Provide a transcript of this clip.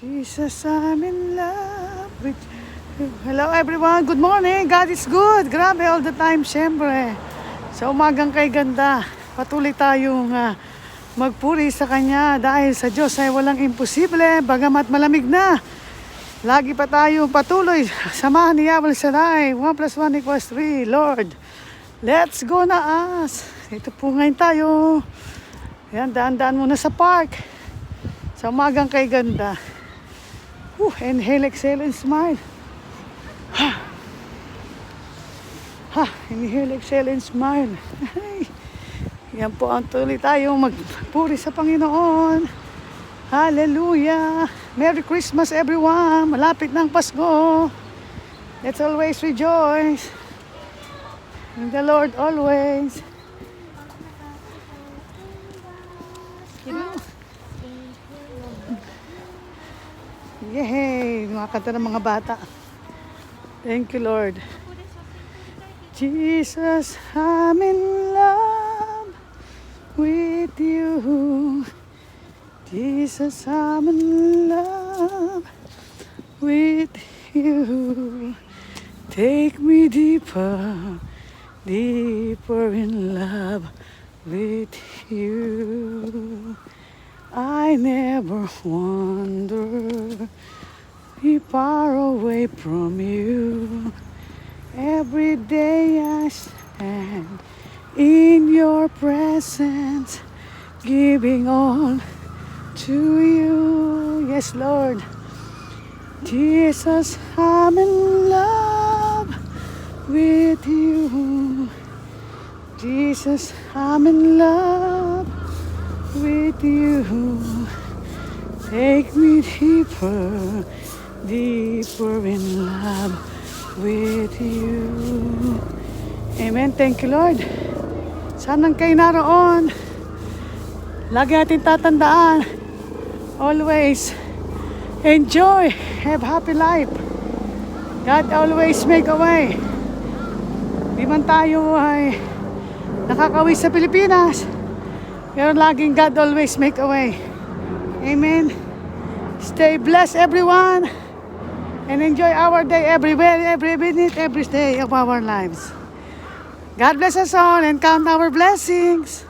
Jesus, I'm in love with you. Hello everyone, good morning. God is good. Grabe all the time, syempre. Sa umagang kay ganda, patuloy tayong magpuri sa Kanya dahil sa Diyos ay walang imposible. Bagamat malamig na, lagi pa tayong patuloy. Samahan ni Yahweh Shaddai. 1 plus 1 equals 3. Lord, let's go na us. Ito po ngayon tayo. Yan, daan-daan muna sa park. Sa umagang kay ganda. Inhale, exhale, and smile. Inhale, exhale, and smile. Yan po ang tuloy tayong magpuri sa Panginoon. Hallelujah. Merry Christmas everyone. Malapit na ang Pasko. Let's always rejoice in the Lord always. Yay! Mga kanta ng mga bata. Thank you, Lord. Jesus, I'm in love with you. Jesus, I'm in love with you. Take me deeper, deeper in love with you. I never wander far away from you. Every day I stand in your presence, giving all to you. Yes, Lord. Jesus, I'm in love with you. Jesus, I'm in love with you. Take me deeper, deeper in love with you. Amen. Thank you, Lord. Sanang kayo naroon. Lagi natin tatandaan. Always enjoy. Have happy life. God always make a way. Di man tayo ay nakakauwi sa Pilipinas, pero laging God always make a way. Amen. Stay blessed everyone. And enjoy our day everywhere, every minute, every day of our lives. God bless us all and count our blessings.